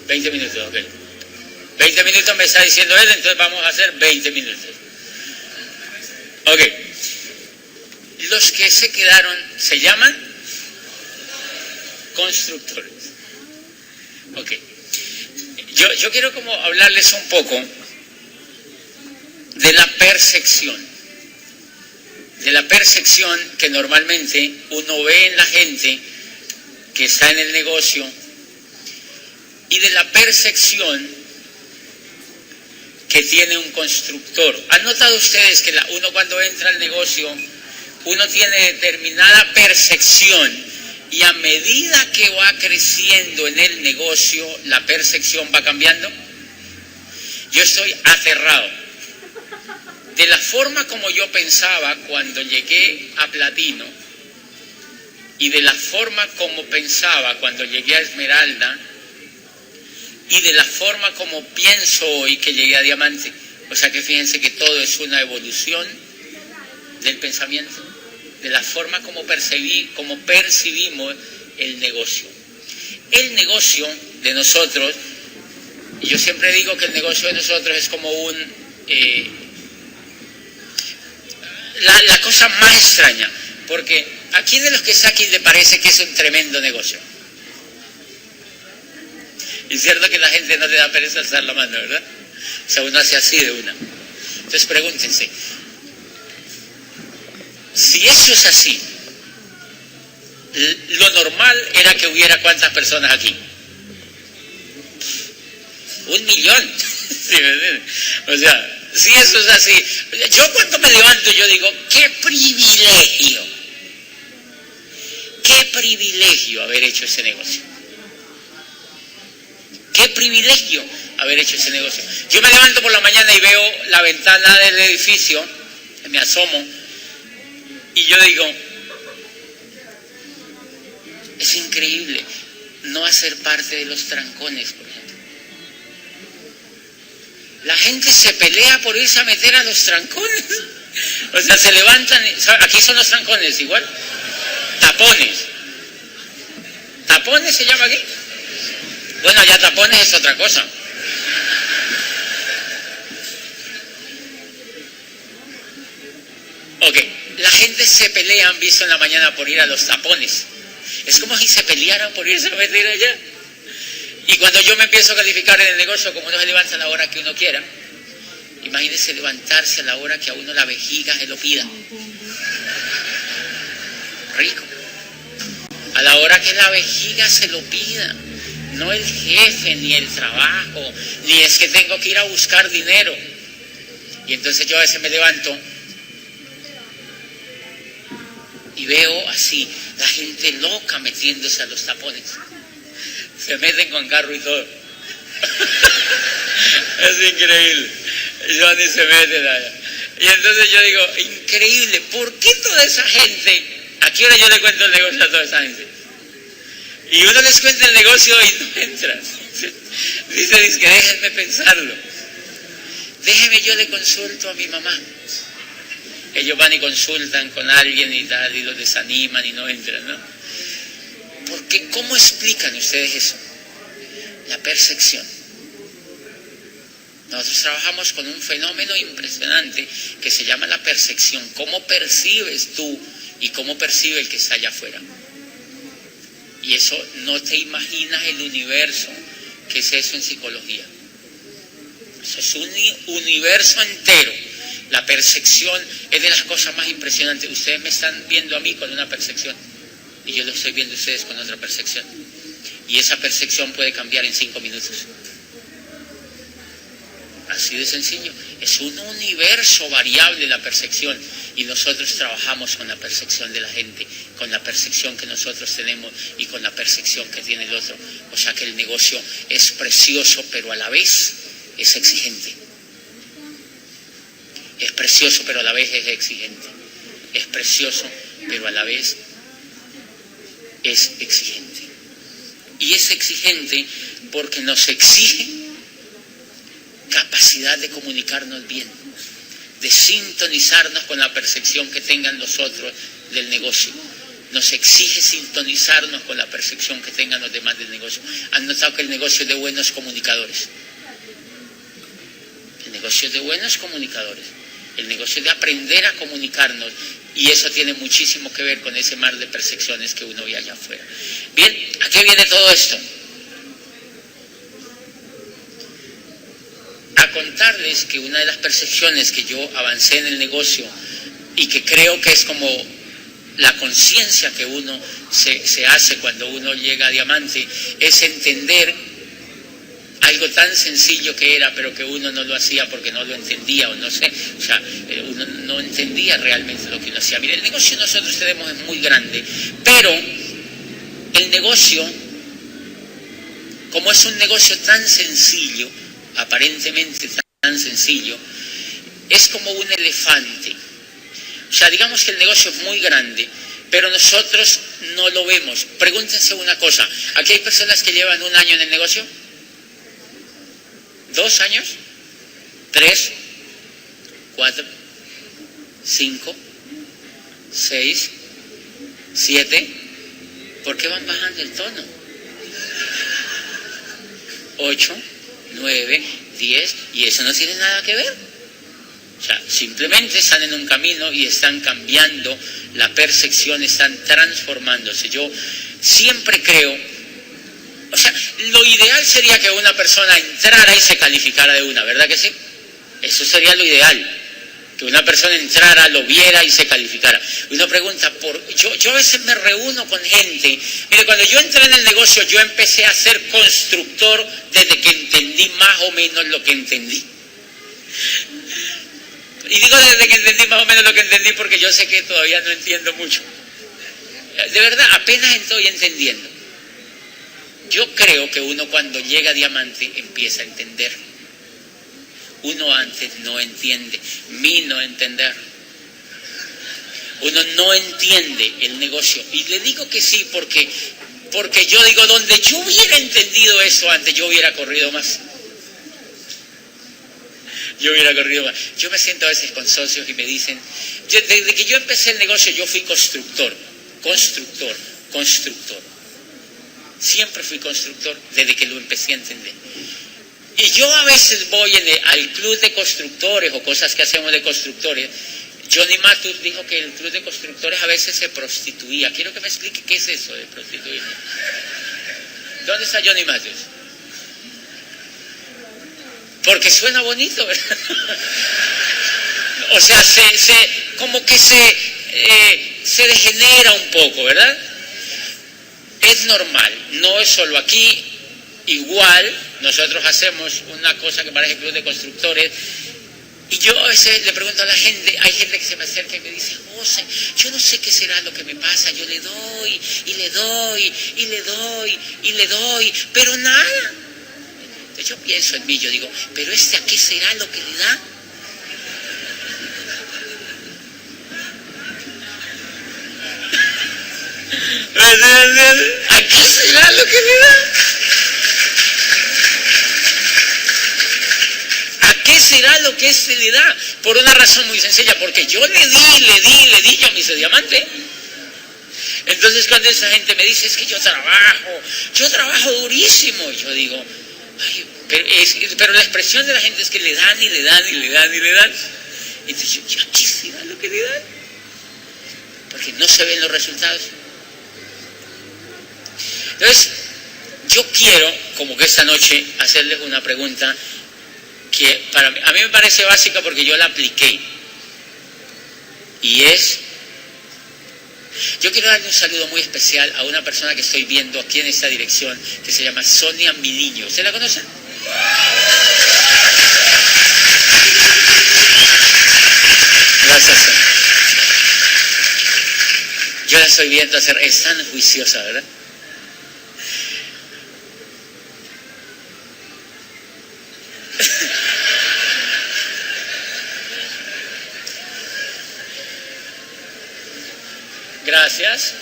20 minutos, ok. 20 minutos me está diciendo él, entonces vamos a hacer 20 minutos. Ok. Los que se quedaron se llaman constructores. Ok. Yo quiero como hablarles un poco de la percepción. De la percepción que normalmente uno ve en la gente que está en el negocio y de la percepción que tiene un constructor. ¿Han notado ustedes que uno cuando entra al negocio, uno tiene determinada percepción y a medida que va creciendo en el negocio, la percepción va cambiando? Yo estoy aterrado de la forma como yo pensaba cuando llegué a Platino y de la forma como pensaba cuando llegué a Esmeralda y de la forma como pienso hoy que llegué a Diamante. O sea que fíjense que todo es una evolución del pensamiento, de la forma como percibimos el negocio. El negocio de nosotros, y yo siempre digo que el negocio de nosotros es como la cosa más extraña, porque ¿a quién de los que está aquí le parece que es un tremendo negocio? Es cierto que la gente no le da pereza alzar la mano, ¿verdad? O sea, uno hace así de una. Entonces pregúntense, si eso es así, lo normal era que hubiera ¿cuántas personas aquí? 1 millón. ¿Sí me entienden? O sea, si eso es así, yo cuando me levanto yo digo, qué privilegio haber hecho ese negocio. Qué privilegio haber hecho ese negocio. Yo me levanto por la mañana y veo la ventana del edificio, me asomo y yo digo, es increíble no hacer parte de los trancones, por ejemplo. La gente se pelea por irse a meter a los trancones. O sea, se levantan, aquí son los trancones igual, tapones. ¿Tapones se llama aquí? Bueno, ya tapones es otra cosa. Ok, la gente se pelea, han visto en la mañana, por ir a los tapones. Es como si se pelearan por irse a meter allá. Y cuando yo me empiezo a calificar en el negocio, como uno se levanta a la hora que uno quiera, imagínese levantarse a la hora que a uno la vejiga se lo pida. Rico. A la hora que la vejiga se lo pida. No el jefe, ni el trabajo, ni es que tengo que ir a buscar dinero. Y entonces yo a veces me levanto y veo así, la gente loca metiéndose a los tapones. Se meten con carro y todo. Es increíble. Y van y se meten allá. Y entonces yo digo, increíble, ¿por qué toda esa gente? ¿A qué hora yo le cuento el negocio a toda esa gente? Y uno les cuenta el negocio y no entran. Dice que déjenme pensarlo. Déjeme, yo le consulto a mi mamá. Ellos van y consultan con alguien y tal, y los desaniman y no entran, ¿no? Porque, ¿cómo explican ustedes eso? La percepción. Nosotros trabajamos con un fenómeno impresionante que se llama la percepción. ¿Cómo percibes tú y cómo percibe el que está allá afuera? Y eso, no te imaginas el universo que es eso en psicología. Eso es un universo entero. La percepción es de las cosas más impresionantes. Ustedes me están viendo a mí con una percepción y yo lo estoy viendo a ustedes con otra percepción. Y esa percepción puede cambiar en 5 minutos. Así de sencillo. Es un universo variable la percepción. Y nosotros trabajamos con la percepción de la gente, con la percepción que nosotros tenemos y con la percepción que tiene el otro. O sea que el negocio es precioso, pero a la vez es exigente. Es precioso, pero a la vez es exigente. Es precioso, pero a la vez es exigente. Y es exigente porque nos exige capacidad de comunicarnos bien, de sintonizarnos con la percepción que tengan los otros del negocio. nos exige sintonizarnos con la percepción que tengan los demás del negocio. Han notado que el negocio es de buenos comunicadores. El negocio es de buenos comunicadores. El negocio es de aprender a comunicarnos, y eso tiene muchísimo que ver con ese mar de percepciones que uno ve allá afuera. Bien, ¿a qué viene todo esto? A contarles que una de las percepciones que yo avancé en el negocio y que creo que es como la conciencia que uno se hace cuando uno llega a diamante, es entender algo tan sencillo que era, pero que uno no lo hacía porque no lo entendía, o no sé, o sea, uno no entendía realmente lo que uno hacía. Mire, el negocio nosotros tenemos es muy grande, pero el negocio, como es un negocio tan sencillo, aparentemente tan sencillo, es como un elefante. O sea, digamos que el negocio es muy grande, pero nosotros no lo vemos. Pregúntense una cosa, ¿aquí hay personas que llevan 1 año en el negocio? 2 años, 3, 4, 5, 6, 7. ¿Por qué van bajando el tono? 8, 9, 10, y eso no tiene nada que ver. O sea, simplemente están en un camino y están cambiando la percepción, están transformándose. Yo siempre creo, o sea, lo ideal sería que una persona entrara y se calificara de una, ¿verdad que sí? Eso sería lo ideal, que una persona entrara, lo viera y se calificara. Uno pregunta, yo a veces me reúno con gente. Mire, cuando yo entré en el negocio, yo empecé a ser constructor desde que entendí más o menos lo que entendí. Y digo desde que entendí más o menos lo que entendí porque yo sé que todavía no entiendo mucho. De verdad, apenas estoy entendiendo. Yo creo que uno cuando llega a diamante empieza a entender. Uno antes no entiende, no entender. Uno no entiende el negocio. Y le digo que sí porque yo digo, donde yo hubiera entendido eso antes, yo hubiera corrido más. Yo me siento a veces con socios y me dicen, desde que yo empecé el negocio yo fui constructor. Siempre fui constructor desde que lo empecé a entender. Y yo a veces voy al club de constructores o cosas que hacemos de constructores. Johnny Mathus dijo que el club de constructores a veces se prostituía. Quiero que me explique qué es eso de prostituir. ¿Dónde está Johnny Mathus? Porque suena bonito, ¿verdad? O sea, como que se degenera un poco, ¿verdad? Es normal, no es solo aquí. Igual, nosotros hacemos una cosa que parece club de constructores, y yo a veces le pregunto a la gente, hay gente que se me acerca y me dice, José, yo no sé qué será lo que me pasa, yo le doy, y le doy, y le doy, y le doy, pero nada. Yo pienso en mí, yo digo, pero ¿a qué será lo que le da? ¿A qué será lo que le da? ¿A qué será lo que se le da? Por una razón muy sencilla, porque yo le di, yo me hice diamante. Entonces cuando esa gente me dice, es que yo trabajo durísimo, yo digo, ay, pero la expresión de la gente es que le dan y le dan y le dan y le dan. Entonces yo ¿a qué será lo que le dan? Porque no se ven los resultados. Entonces, yo quiero, como que esta noche, hacerles una pregunta que a mí me parece básica porque yo la apliqué. Y es, yo quiero darle un saludo muy especial a una persona que estoy viendo aquí en esta dirección, que se llama Sonia Miliño. ¿Usted la conoce? Gracias, Sonia. Yo la estoy viendo hacer, es tan juiciosa, ¿verdad? Gracias.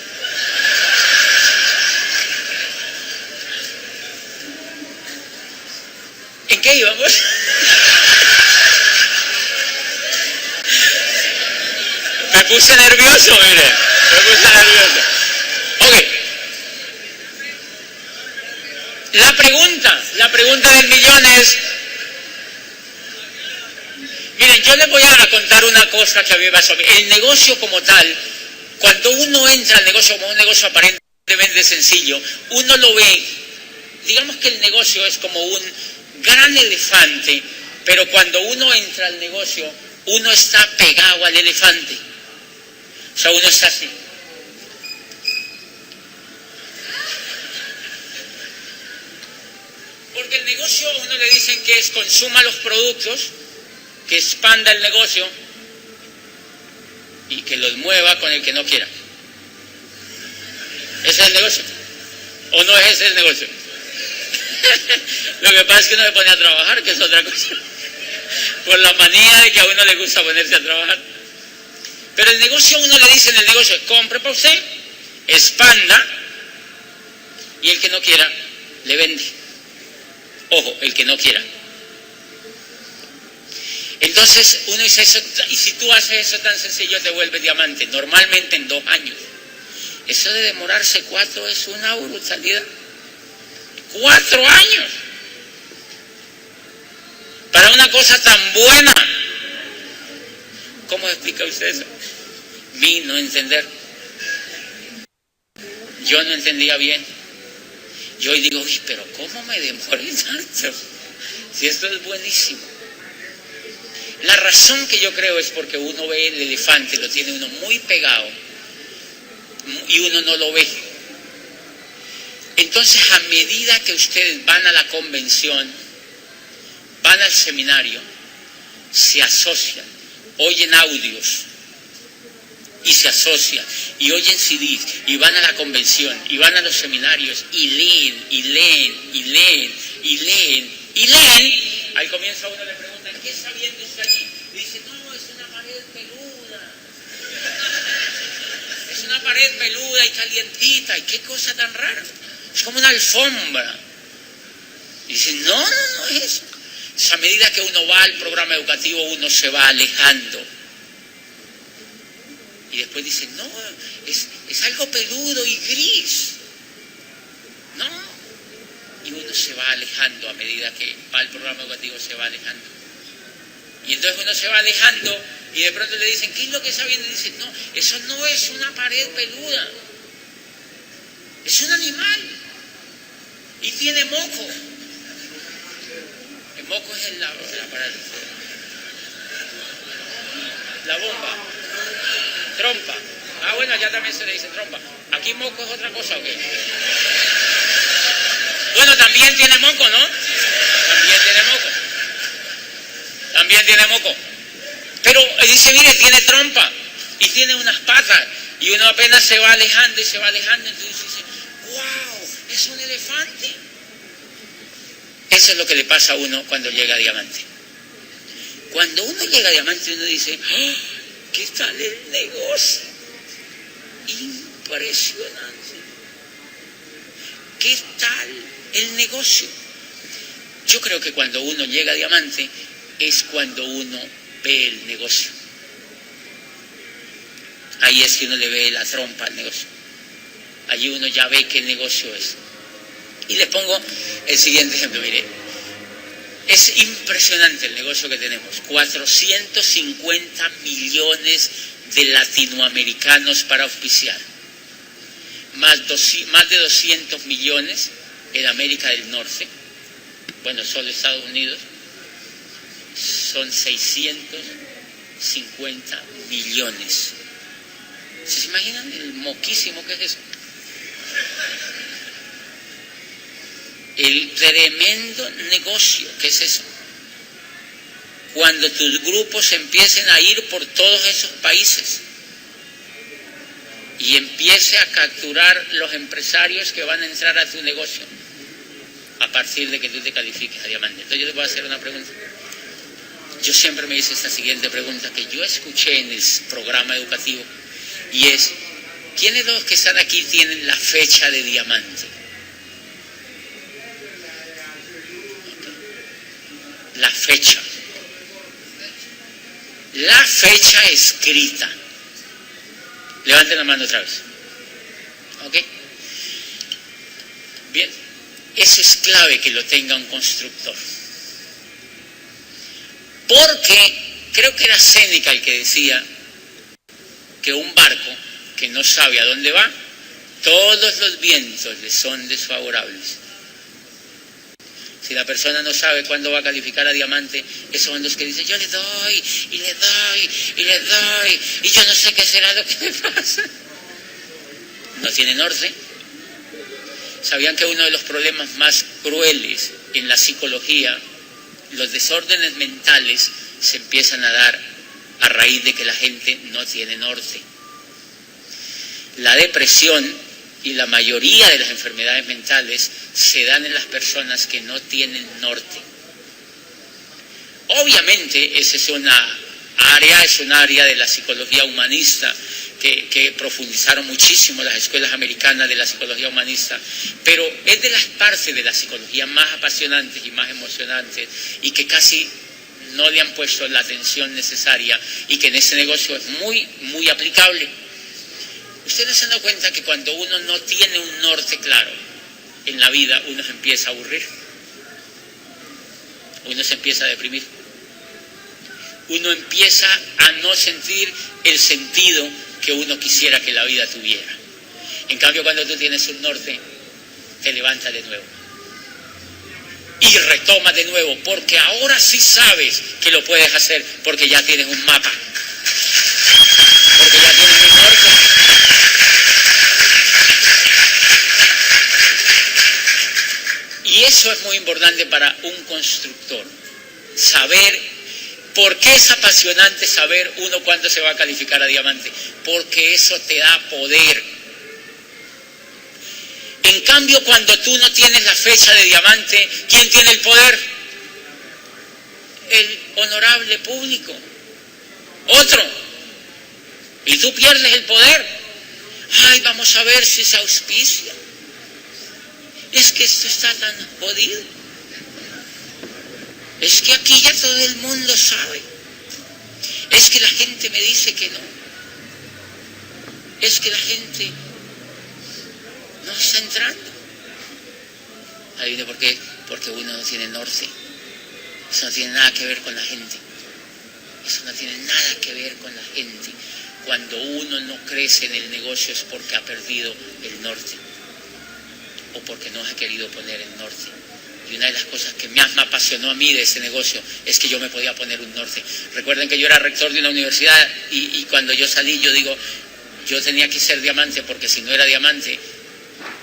¿En qué íbamos? Me puse nervioso, mire. Me puse nervioso. La pregunta del millón es, miren, yo les voy a contar una cosa que a mí me pasó. El negocio como tal, cuando uno entra al negocio como un negocio aparentemente sencillo, uno lo ve, digamos que el negocio es como un gran elefante, pero cuando uno entra al negocio, uno está pegado al elefante. O sea, uno está así. Porque el negocio, a uno le dicen que es consuma los productos, que expanda el negocio y que los mueva con el que no quiera. ¿Ese es el negocio? ¿O no es ese el negocio? Lo que pasa es que uno se pone a trabajar, que es otra cosa. Por la manía de que a uno le gusta ponerse a trabajar. Pero el negocio, a uno le dicen, el negocio es compre para usted, expanda, y el que no quiera, le vende. Ojo, el que no quiera. Entonces uno dice eso, y si tú haces eso tan sencillo te vuelves diamante, normalmente en 2 años. Eso de demorarse 4 es una brutalidad. 4 años para una cosa tan buena. ¿Cómo explica usted eso? Mi no entender. Yo no entendía bien. Yo hoy digo, uy, pero ¿cómo me demoré tanto? Si esto es buenísimo. La razón que yo creo es porque uno ve el elefante, lo tiene uno muy pegado y uno no lo ve. Entonces, a medida que ustedes van a la convención, van al seminario, se asocian, oyen audios y se asocian, y oyen CDs, y van a la convención, y van a los seminarios, y leen, y leen, y leen, y leen, y leen. Al comienzo a uno le preguntan, ¿qué está viendo usted allí? Y dice, no, es una pared peluda. Es una pared peluda y calientita, y qué cosa tan rara. Es como una alfombra. Y dice, no es eso. Entonces, a medida que uno va al programa educativo, uno se va alejando. Y después dice, no, es algo peludo y gris. No. Y uno se va alejando a medida que va al programa educativo, se va alejando. Y entonces uno se va alejando y de pronto le dicen, ¿qué es lo que está viendo? Y dice, no, eso no es una pared peluda. Es un animal. Y tiene moco. El moco es el aparato. La bomba. Trompa. Ah, bueno, allá también se le dice trompa. Aquí moco es otra cosa, ¿o qué? Bueno, también tiene moco, ¿no? También tiene moco. También tiene moco. Pero dice, mire, tiene trompa y tiene unas patas. Y uno apenas se va alejando y se va alejando. Entonces dice, ¡wow! Es un elefante. Eso es lo que le pasa a uno cuando llega a diamante. Cuando uno llega a diamante, uno dice, ¡oh! ¿Qué tal el negocio? Impresionante. ¿Qué tal el negocio? Yo creo que cuando uno llega a diamante es cuando uno ve el negocio. Ahí es que uno le ve la trompa al negocio. Allí uno ya ve qué negocio es. Y les pongo el siguiente ejemplo, mire. Es impresionante el negocio que tenemos. 450 millones de latinoamericanos para auspiciar. Más de 200 millones en América del Norte. Bueno, solo Estados Unidos. Son 650 millones. ¿Se imaginan el moquísimo que es eso? El tremendo negocio que es eso. Cuando tus grupos empiecen a ir por todos esos países y empiece a capturar los empresarios que van a entrar a tu negocio a partir de que tú te califiques a diamante. Entonces yo te voy a hacer una pregunta. Yo siempre me hice esta siguiente pregunta que yo escuché en el programa educativo y es, ¿quiénes de los que están aquí tienen la fecha de diamante? La fecha. La fecha escrita. Levanten la mano otra vez. ¿Ok? Bien. Es eso es clave que lo tenga un constructor. Porque creo que era Séneca el que decía que un barco que no sabe a dónde va, todos los vientos le son desfavorables. Si la persona no sabe cuándo va a calificar a diamante, esos son los que dicen, yo le doy, y le doy, y le doy, y yo no sé qué será lo que me pasa. No tiene norte. ¿Sabían que uno de los problemas más crueles en la psicología, los desórdenes mentales, se empiezan a dar a raíz de que la gente no tiene norte? La depresión y la mayoría de las enfermedades mentales se dan en las personas que no tienen norte. Obviamente, esa es un área de la psicología humanista que profundizaron muchísimo las escuelas americanas de la psicología humanista, pero es de las partes de la psicología más apasionantes y más emocionantes y que casi no le han puesto la atención necesaria y que en ese negocio es muy, muy aplicable. ¿Ustedes se han dado cuenta que cuando uno no tiene un norte claro en la vida, uno se empieza a aburrir? Uno se empieza a deprimir. Uno empieza a no sentir el sentido que uno quisiera que la vida tuviera. En cambio, cuando tú tienes un norte, te levantas de nuevo. Y retomas de nuevo, porque ahora sí sabes que lo puedes hacer, porque ya tienes un mapa. Porque ya tienes un norte. Y eso es muy importante para un constructor. Saber. ¿Por qué es apasionante saber uno cuándo se va a calificar a diamante? Porque eso te da poder. En cambio, cuando tú no tienes la fecha de diamante, ¿quién tiene el poder? El honorable público. Otro. Y tú pierdes el poder. Ay, vamos a ver si se auspicia. Es que esto está tan jodido. Es que aquí ya todo el mundo sabe. Es que la gente me dice que no. Es que la gente no está entrando. ¿Adivine por qué? Porque uno no tiene norte. Eso no tiene nada que ver con la gente. Eso no tiene nada que ver con la gente. Cuando uno no crece en el negocio es porque ha perdido el norte. O porque no ha querido poner el norte. Y una de las cosas que más me apasionó a mí de ese negocio es que yo me podía poner un norte. Recuerden que yo era rector de una universidad y cuando yo salí, yo digo, yo tenía que ser diamante porque si no era diamante,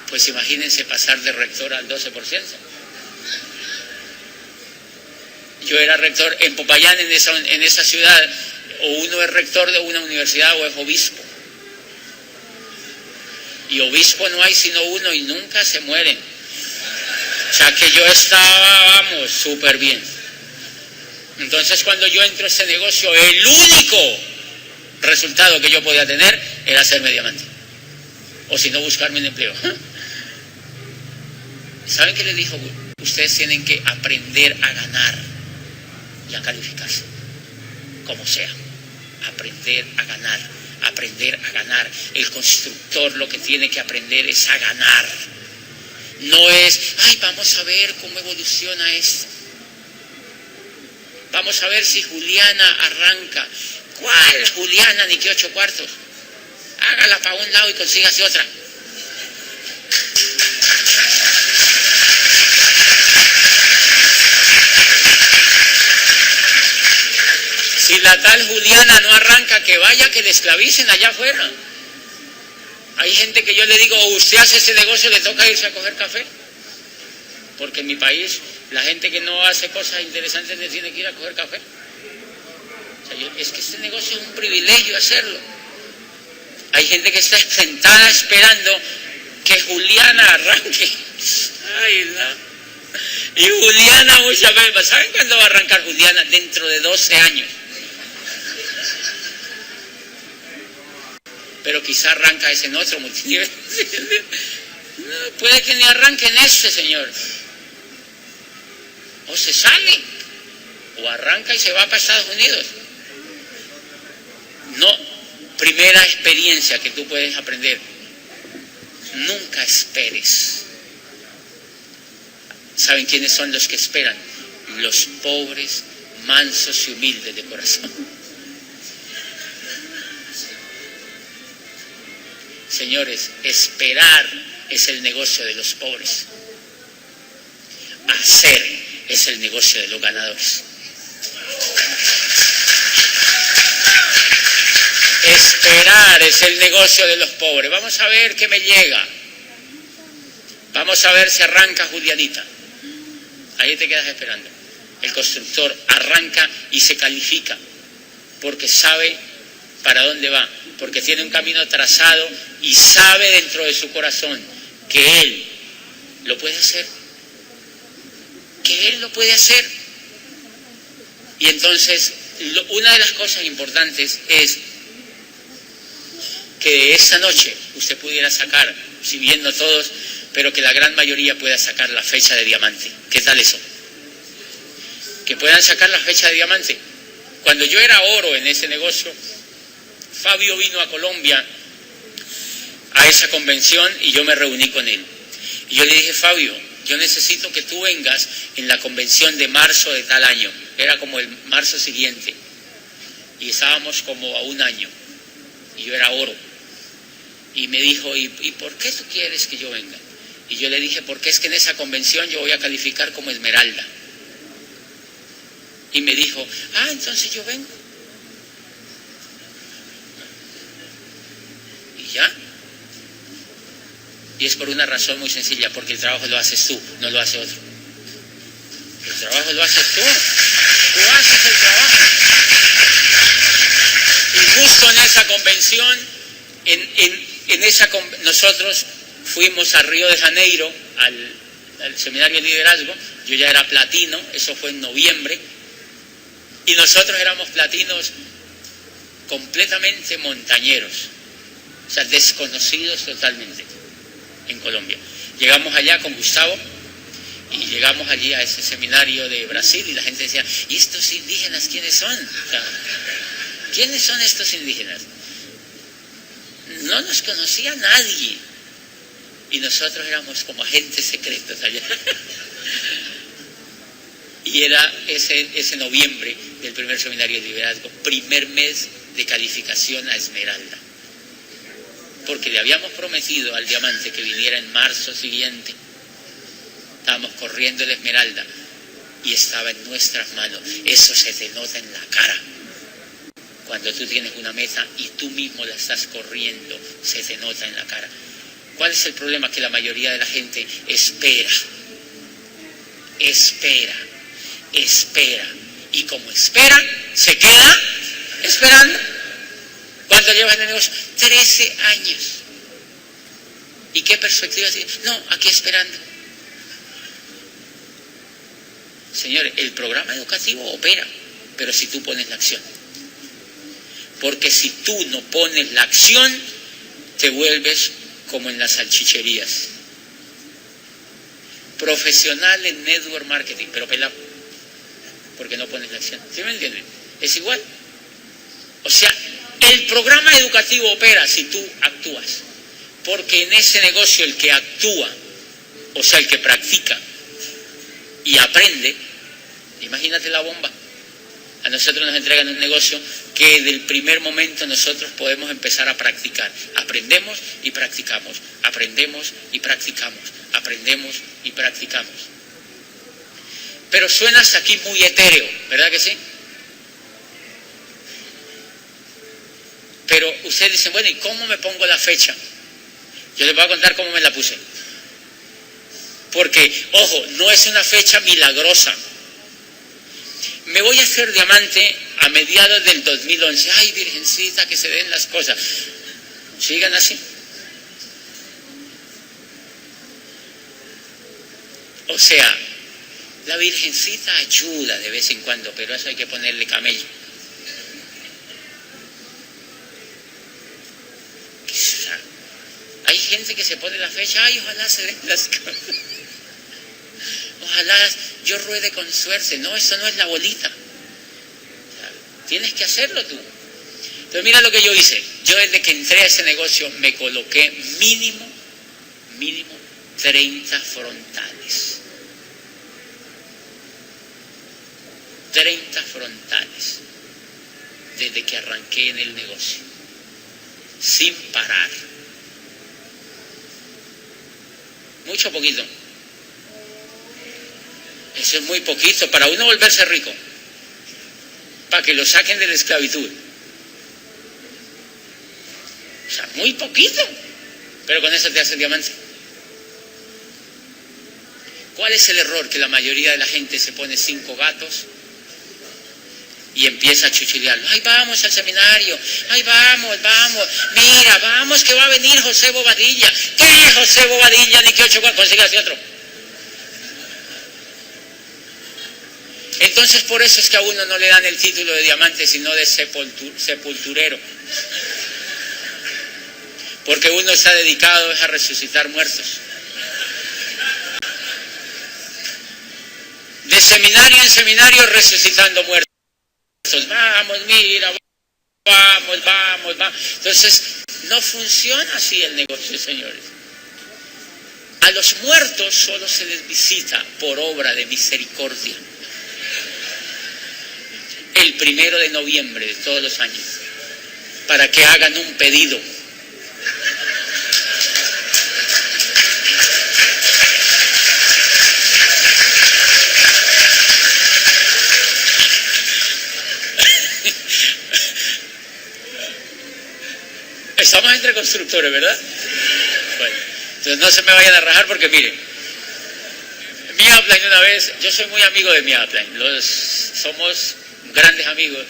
pues imagínense pasar de rector al 12%. Yo era rector en Popayán, en esa ciudad, o uno es rector de una universidad o es obispo. Y obispo no hay sino uno y nunca se mueren. O sea que yo estaba, vamos, súper bien. Entonces cuando yo entro a ese negocio, el único resultado que yo podía tener era hacerme diamante. O si no, buscarme un empleo. ¿Saben qué les dijo? Ustedes tienen que aprender a ganar y a calificarse. Como sea. Aprender a ganar. Aprender a ganar. El constructor lo que tiene que aprender es a ganar. No es, ay, vamos a ver cómo evoluciona esto. Vamos a ver si Juliana arranca. ¿Cuál Juliana? Ni que 8 cuartos. Hágala para un lado y consígase otra. Si la tal Juliana no arranca, que vaya, que le esclavicen allá afuera. Hay gente que yo le digo, usted hace ese negocio, le toca irse a coger café. Porque en mi país, la gente que no hace cosas interesantes le tiene que ir a coger café. O sea, es que este negocio es un privilegio hacerlo. Hay gente que está sentada esperando que Juliana arranque. Ay, no. Y Juliana muchas veces, ¿saben cuándo va a arrancar Juliana? Dentro de 12 años. Pero quizá arranca ese en otro multinivel. No, puede que ni arranque en este, señor. O se sale, o arranca y se va para Estados Unidos. No, primera experiencia que tú puedes aprender. Nunca esperes ¿Saben quiénes son los que esperan? Los pobres, mansos y humildes de corazón. Señores, esperar es el negocio de los pobres. Hacer es el negocio de los ganadores. Esperar es el negocio de los pobres. Vamos a ver qué me llega. Vamos a ver si arranca Julianita. Ahí te quedas esperando. El constructor arranca y se califica porque sabe para dónde va, porque tiene un camino trazado y sabe dentro de su corazón que él lo puede hacer. Que él lo puede hacer. Y entonces, una de las cosas importantes es que esta noche usted pudiera sacar, si bien no todos, pero que la gran mayoría pueda sacar la fecha de diamante. ¿Qué tal eso? Que puedan sacar la fecha de diamante. Cuando yo era oro en ese negocio, Fabio vino a Colombia a esa convención y yo me reuní con él. Y yo le dije, Fabio, yo necesito que tú vengas en la convención de marzo de tal año. Era como el marzo siguiente. Y estábamos como a un año. Y yo era oro. Y me dijo, ¿y por qué tú quieres que yo venga? Y yo le dije, porque es que en esa convención yo voy a calificar como esmeralda. Y me dijo, entonces yo vengo. Y ya. Y es por una razón muy sencilla, porque el trabajo lo haces tú, no lo hace otro. El trabajo lo haces tú. Tú haces el trabajo. Y justo en esa convención, nosotros fuimos a Río de Janeiro, al seminario de liderazgo. Yo ya era platino, eso fue en noviembre. Y nosotros éramos platinos completamente montañeros, o sea, desconocidos totalmente en Colombia. Llegamos allá con Gustavo y llegamos allí a ese seminario de Brasil y la gente decía, ¿y estos indígenas quiénes son? O sea, ¿quiénes son estos indígenas? No nos conocía nadie y nosotros éramos como agentes secretos allá. Y era ese noviembre del primer seminario de liderazgo, primer mes de calificación a esmeralda. Porque le habíamos prometido al diamante que viniera en marzo siguiente. Estábamos corriendo el esmeralda y estaba en nuestras manos. Eso se te nota en la cara. Cuando tú tienes una meta y tú mismo la estás corriendo, se te nota en la cara. ¿Cuál es el problema? Que la mayoría de la gente espera. Y como espera, se queda esperando. ¿Cuánto llevas en el negocio? 13 años. ¿Y qué perspectiva tiene? No, aquí esperando. Señores, el programa educativo opera, pero si tú pones la acción. Porque si tú no pones la acción, te vuelves como en las salchicherías. Profesional en network marketing, pero pelado, porque no pones la acción. ¿Sí me entienden? Es igual. O sea, el programa educativo opera si tú actúas, porque en ese negocio el que actúa, o sea, el que practica y aprende, imagínate la bomba. A nosotros nos entregan un negocio que del primer momento nosotros podemos empezar a practicar. Aprendemos y practicamos, aprendemos y practicamos, aprendemos y practicamos. Pero suena hasta aquí muy etéreo, ¿verdad que sí? Pero ustedes dicen, bueno, ¿y cómo me pongo la fecha? Yo les voy a contar cómo me la puse. Porque, ojo, no es una fecha milagrosa. Me voy a hacer diamante a mediados del 2011. Ay, virgencita, que se den las cosas. Sigan así. O sea, la virgencita ayuda de vez en cuando, pero eso hay que ponerle camello. Hay gente que se pone la fecha, ay, ojalá se den las cosas. Ojalá yo ruede con suerte. No, eso no es la bolita. O sea, tienes que hacerlo tú. Pero mira lo que yo hice. Yo desde que entré a ese negocio me coloqué mínimo 30 frontales. 30 frontales desde que arranqué en el negocio, sin parar. Mucho poquito. Eso es muy poquito para uno volverse rico, para que lo saquen de la esclavitud. O sea, muy poquito, pero con eso te haces diamante. ¿Cuál es el error? Que la mayoría de la gente se pone 5 gatos y empieza a chuchilearlo. Ay, vamos al seminario, ay, vamos, mira, vamos que va a venir José Bobadilla. ¿Qué José Bobadilla? Ni que 8 consigue así otro. Entonces por eso es que a uno no le dan el título de diamante, sino de sepulturero. Porque uno está dedicado a resucitar muertos. De seminario en seminario resucitando muertos. Vamos, mira, vamos. Entonces, no funciona así el negocio, señores. A los muertos solo se les visita por obra de misericordia. El 1 de noviembre de todos los años, para que hagan un pedido. Estamos entre constructores, ¿verdad? Bueno, entonces no se me vayan a rajar porque miren, mi upline una vez, yo soy muy amigo de mi upline, somos grandes amigos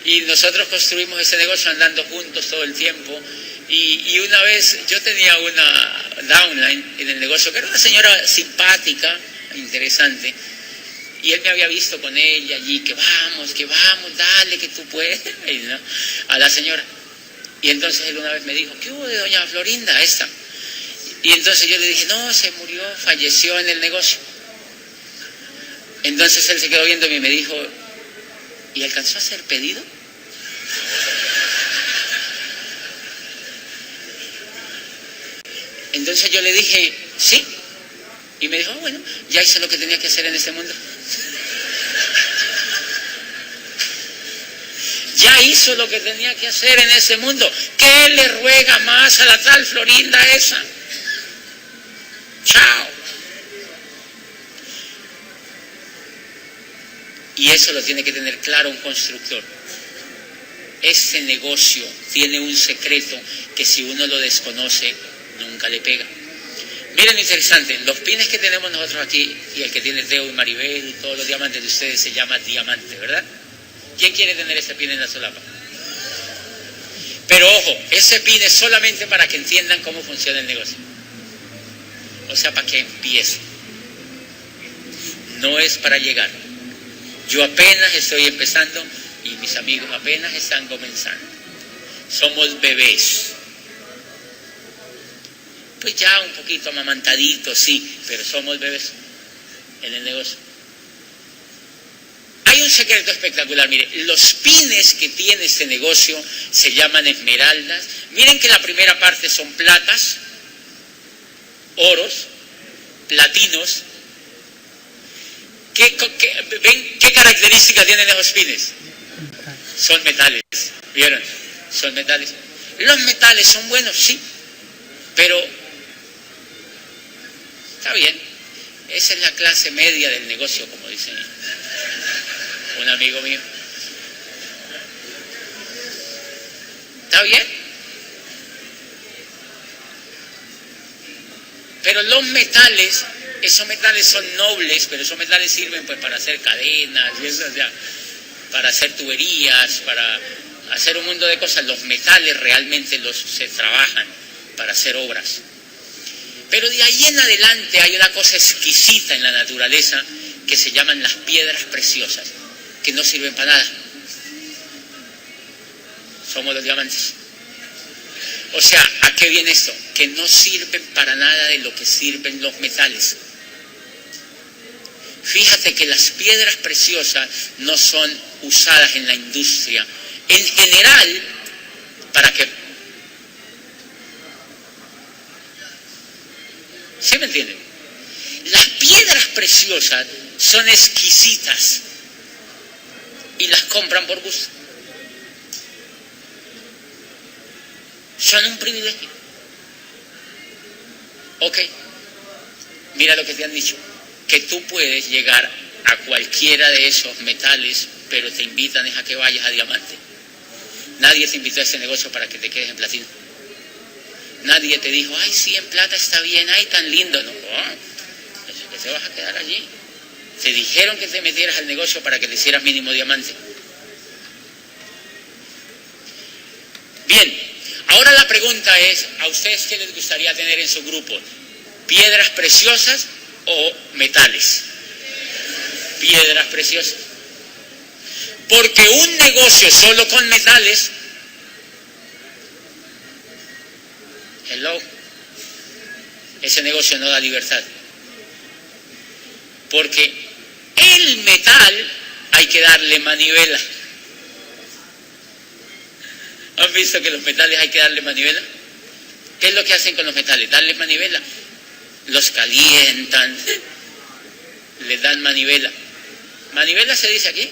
y nosotros construimos ese negocio andando juntos todo el tiempo y una vez yo tenía una downline en el negocio que era una señora simpática, interesante, y él me había visto con ella allí, que vamos, dale, que tú puedes, ¿no? A la señora. Y entonces él una vez me dijo, ¿qué hubo de doña Florinda esta? Y entonces yo le dije, no, se murió, falleció en el negocio. Entonces él se quedó viéndome y me dijo, ¿y alcanzó a hacer pedido? Entonces yo le dije, sí. Y me dijo, bueno, ya hice lo que tenía que hacer en este mundo. Ya hizo lo que tenía que hacer en ese mundo. ¿Qué le ruega más a la tal Florinda esa? Chao. Y eso lo tiene que tener claro un constructor. Ese negocio tiene un secreto que si uno lo desconoce, nunca le pega. Miren, interesante, los pines que tenemos nosotros aquí, y el que tiene Teo y Maribel y todos los diamantes de ustedes se llama diamante, ¿verdad? ¿Quién quiere tener ese pin en la solapa? Pero ojo, ese pin es solamente para que entiendan cómo funciona el negocio. O sea, para que empiecen. No es para llegar. Yo apenas estoy empezando y mis amigos apenas están comenzando. Somos bebés. Pues ya un poquito amamantaditos, sí, pero somos bebés en el negocio. Hay un secreto espectacular, mire, los pines que tiene este negocio se llaman esmeraldas. Miren que la primera parte son platas, oros, platinos. ¿Ven qué características tienen esos pines? Son metales, ¿vieron? Son metales. Los metales son buenos, sí, pero está bien. Esa es la clase media del negocio, como dicen un amigo mío. ¿Está bien? Pero los metales, esos metales son nobles, pero esos metales sirven pues para hacer cadenas, y eso, o sea, para hacer tuberías, para hacer un mundo de cosas. Los metales realmente se trabajan para hacer obras. Pero de ahí en adelante hay una cosa exquisita en la naturaleza que se llaman las piedras preciosas, que no sirven para nada. Somos los diamantes. O sea, ¿a qué viene esto? Que no sirven para nada de lo que sirven los metales. Fíjate que las piedras preciosas no son usadas en la industria. En general, ¿para qué? ¿Sí me entienden? Las piedras preciosas son exquisitas. y las compran por gusto. Son un privilegio. Ok, mira lo que te han dicho, que tú puedes llegar a cualquiera de esos metales, pero te invitan a que vayas a diamante. Nadie te invitó a ese negocio para que te quedes en platino. Nadie te dijo, ay, sí, en plata está bien, ay, tan lindo. No, eso que te vas a quedar allí. Te dijeron que te metieras al negocio para que te hicieras mínimo diamante. Bien, ahora la pregunta es, ¿a ustedes qué les gustaría tener en su grupo? ¿Piedras preciosas o metales? Piedras preciosas. Porque un negocio solo con metales, hello, ese negocio no da libertad. Porque el metal hay que darle manivela. ¿Han visto que los metales hay que darle manivela? ¿Qué es lo que hacen con los metales? Darles manivela. Los calientan, les dan manivela. Manivela se dice aquí,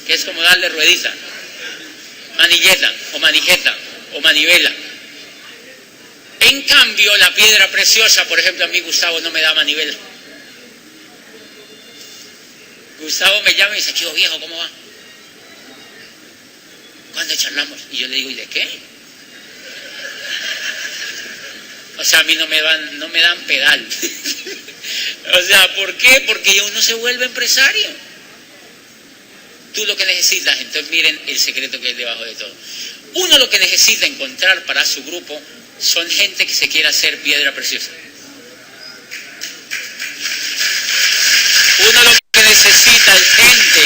que es como darle ruedita. Manilleta o manijeta o manivela. En cambio, la piedra preciosa, por ejemplo, a mí Gustavo no me da manivela. Gustavo me llama y dice, chico viejo, ¿cómo va? ¿Cuándo charlamos? Y yo le digo, ¿y de qué? O sea, a mí no me dan pedal. O sea, ¿por qué? Porque uno se vuelve empresario. Tú lo que necesitas, entonces miren el secreto que hay debajo de todo. Uno lo que necesita encontrar para su grupo son gente que se quiera hacer piedra preciosa. Uno lo que necesita es gente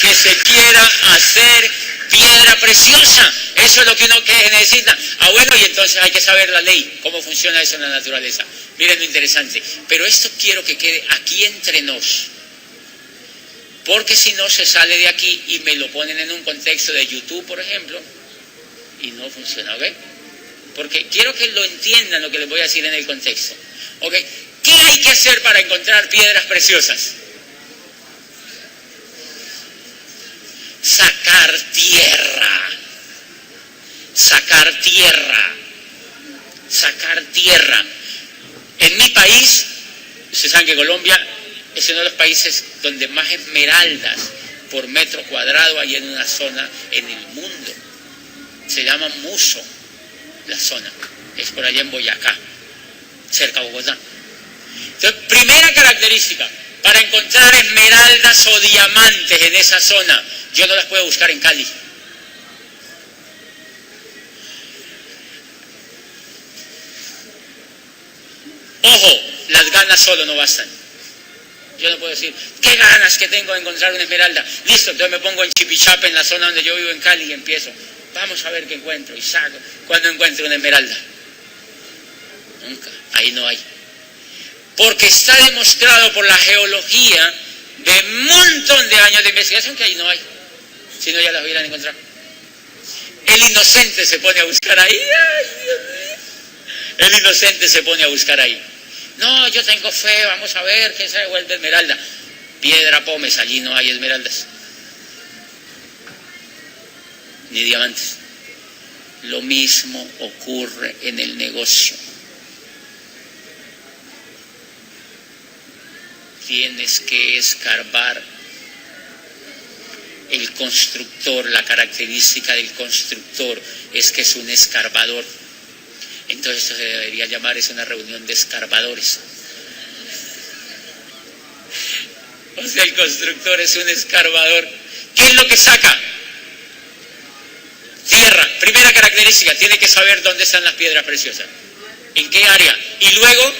que se quiera hacer piedra preciosa. Eso es lo que uno necesita. Ah, bueno, y entonces hay que saber la ley, cómo funciona eso en la naturaleza. Miren lo interesante. Pero esto quiero que quede aquí entre nos. Porque si no se sale de aquí y me lo ponen en un contexto de YouTube, por ejemplo, y no funciona, ¿ok? Porque quiero que lo entiendan lo que les voy a decir en el contexto. ¿Ok? ¿Qué hay que hacer para encontrar piedras preciosas? Sacar tierra. Sacar tierra. Sacar tierra. En mi país, ustedes saben que Colombia es uno de los países donde más esmeraldas por metro cuadrado hay en una zona en el mundo. Se llama Muso, la zona. Es por allá en Boyacá, cerca de Bogotá. Entonces, primera característica, para encontrar esmeraldas o diamantes en esa zona, yo no las puedo buscar en Cali. Ojo, las ganas solo no bastan. Yo no puedo decir, qué ganas que tengo de encontrar una esmeralda. Listo, entonces me pongo en Chipichape, en la zona donde yo vivo en Cali, y empiezo. Vamos a ver qué encuentro. Y saco. ¿Cuándo encuentro una esmeralda? Nunca. Ahí no hay. Porque está demostrado por la geología de un montón de años de investigación que ahí no hay. Si no, ya las hubieran encontrado. El inocente se pone a buscar ahí. Ay, Dios mío. El inocente se pone a buscar ahí. No, yo tengo fe, vamos a ver qué se devuelve esmeralda. Piedra Pómez, allí no hay esmeraldas. Ni diamantes. Lo mismo ocurre en el negocio. Tienes que escarbar. El constructor, la característica del constructor es que es un escarbador. Entonces esto se debería llamar, es una reunión de escarbadores. O sea, el constructor es un escarbador. ¿Qué es lo que saca? Tierra. Primera característica, tiene que saber dónde están las piedras preciosas. ¿En qué área? Y luego,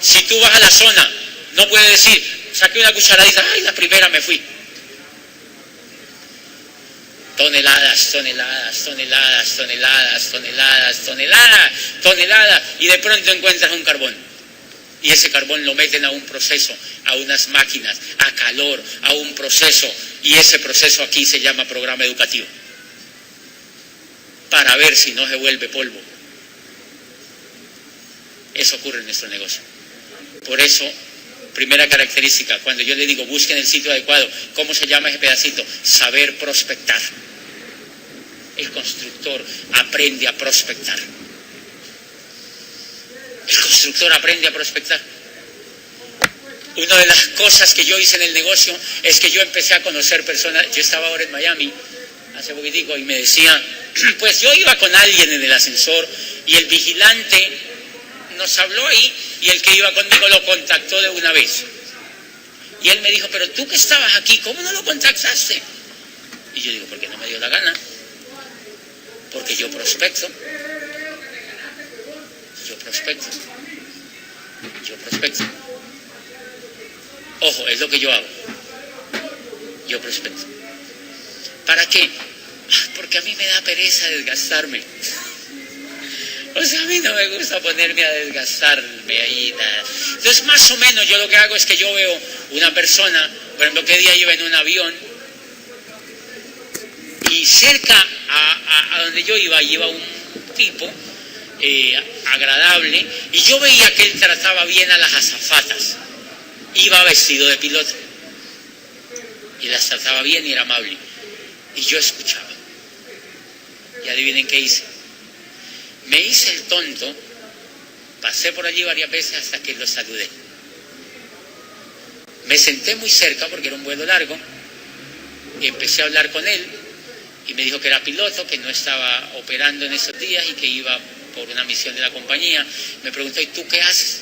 si tú vas a la zona, no puede decir, saqué una cucharadita, ay, la primera me fui. Toneladas, toneladas, toneladas, toneladas, toneladas, toneladas, toneladas, y de pronto encuentras un carbón. Y ese carbón lo meten a un proceso, a unas máquinas, a calor, a un proceso, y ese proceso aquí se llama programa educativo, para ver si no se vuelve polvo. Eso ocurre en nuestro negocio. Por eso, Primera característica, cuando yo le digo busquen el sitio adecuado, ¿cómo se llama ese pedacito? Saber prospectar. El constructor aprende a prospectar. El constructor aprende a prospectar. Una de las cosas que yo hice en el negocio es que yo empecé a conocer personas. Yo estaba ahora en Miami hace poquitico y me decía, pues yo iba con alguien en el ascensor y el vigilante nos habló ahí y el que iba conmigo lo contactó de una vez. Y él me dijo, pero tú que estabas aquí, ¿cómo no lo contactaste? Y yo digo, porque no me dio la gana. Porque yo prospecto. Ojo, es lo que yo hago. Yo prospecto. ¿Para qué? Porque a mí me da pereza desgastarme. O sea, a mí no me gusta ponerme a desgastarme ahí. Nada. Entonces, más o menos, yo lo que hago es que yo veo una persona, por ejemplo, que día iba en un avión, y cerca a donde yo iba un tipo agradable, y yo veía que él trataba bien a las azafatas. Iba vestido de piloto, y las trataba bien y era amable. Y yo escuchaba. Y adivinen qué hice. Me hice el tonto, pasé por allí varias veces hasta que lo saludé. Me senté muy cerca porque era un vuelo largo y empecé a hablar con él y me dijo que era piloto, que no estaba operando en esos días y que iba por una misión de la compañía. Me preguntó, ¿y tú qué haces?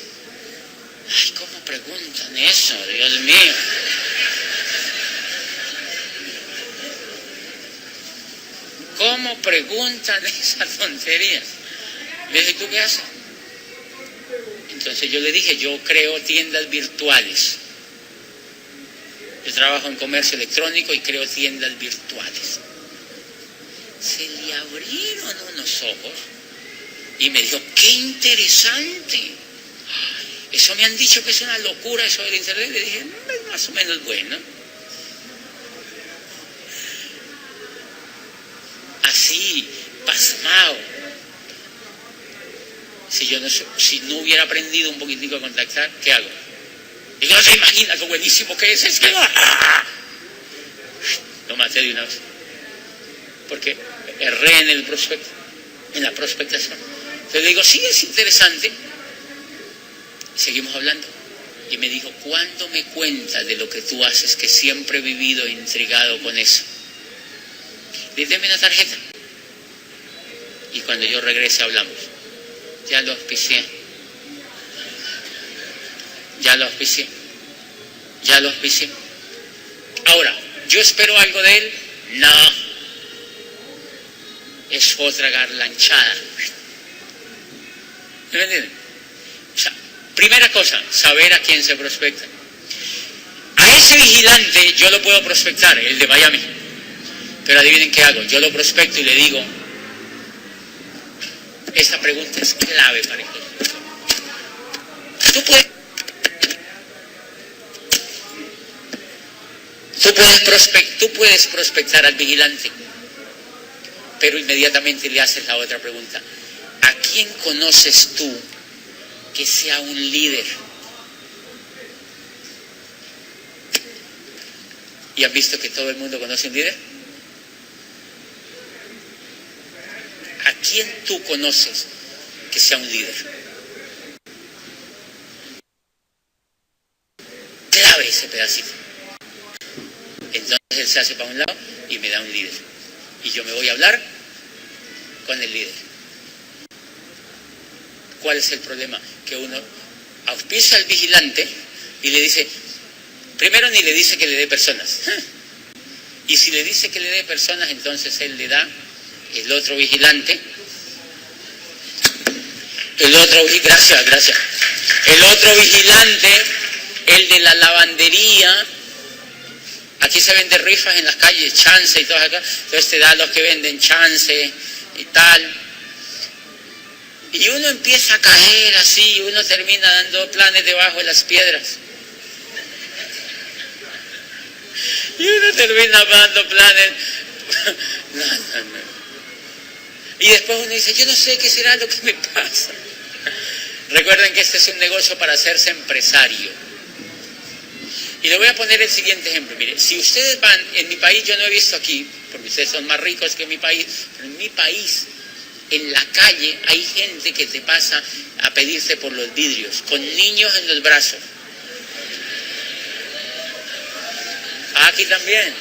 Ay, ¿cómo preguntan eso? Dios mío. ¿Cómo preguntan esa tontería? Le dije, ¿tú qué haces? Entonces yo le dije, yo creo tiendas virtuales. Yo trabajo en comercio electrónico y creo tiendas virtuales. Se le abrieron unos ojos y me dijo, ¡qué interesante! Eso me han dicho que es una locura eso del internet. Le dije, es más o menos bueno. Así, pasmado. Si no hubiera aprendido un poquitico a contactar, ¿qué hago? Y no se imagina lo buenísimo que es que lo maté de una vez. Porque erré en el prospecto, en la prospectación. Entonces le digo, sí, es interesante. Seguimos hablando. Y me dijo, ¿cuándo me cuentas de lo que tú haces? Que siempre he vivido intrigado con eso. Le dije, deme una tarjeta. Y cuando yo regrese hablamos. Ya lo auspicié. Ahora, ¿yo espero algo de él? No. Es otra garlanchada. ¿Me entienden? O sea, primera cosa, saber a quién se prospecta. A ese vigilante yo lo puedo prospectar, el de Miami. Pero adivinen qué hago. Yo lo prospecto y le digo, esta pregunta es clave para esto. Tú puedes prospectar al vigilante, pero inmediatamente le haces la otra pregunta. ¿A quién conoces tú que sea un líder? ¿Y has visto que todo el mundo conoce un líder? ¿A quién tú conoces que sea un líder? Clave ese pedacito. Entonces él se hace para un lado y me da un líder. Y yo me voy a hablar con el líder. ¿Cuál es el problema? Que uno auspicia al vigilante y le dice, primero ni le dice que le dé personas. Y si le dice que le dé personas, entonces él le da el otro vigilante. Gracias. El otro vigilante, el de la lavandería. Aquí se venden rifas en las calles, chance y todo acá. Entonces te da a los que venden chance y tal. Y uno empieza a caer así, uno termina dando planes debajo de las piedras. Y uno termina dando planes. No. Y después uno dice, yo no sé qué será lo que me pasa. Recuerden que este es un negocio para hacerse empresario. Y le voy a poner el siguiente ejemplo. Mire, si ustedes van, en mi país, yo no he visto aquí, porque ustedes son más ricos que en mi país, pero en mi país, en la calle, hay gente que te pasa a pedirse por los vidrios, con niños en los brazos. Aquí también.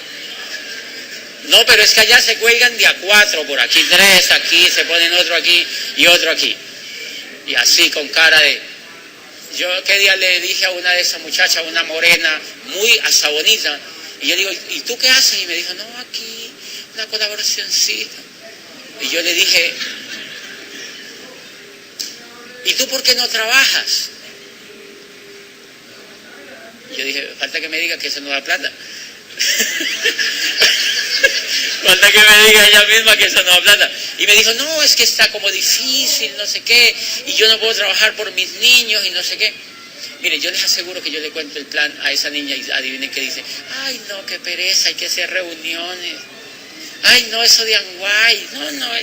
No, pero es que allá se cuelgan de a 4, por aquí 3, aquí se ponen otro aquí y otro aquí. Y así con cara de... Yo qué día le dije a una de esas muchachas, una morena, muy hasta bonita, y yo digo, ¿y tú qué haces? Y me dijo, no, aquí, una colaboracioncita. Y yo le dije, ¿y tú por qué no trabajas? Y yo dije, falta que me diga que eso no da plata. Falta que me diga ella misma que eso no da plata. Y me dijo, no, es que está como difícil, no sé qué, y yo no puedo trabajar por mis niños y no sé qué. Mire, yo les aseguro que yo le cuento el plan a esa niña y adivinen qué dice. Ay, no, qué pereza, hay que hacer reuniones. Ay, no, eso de Anguay, no,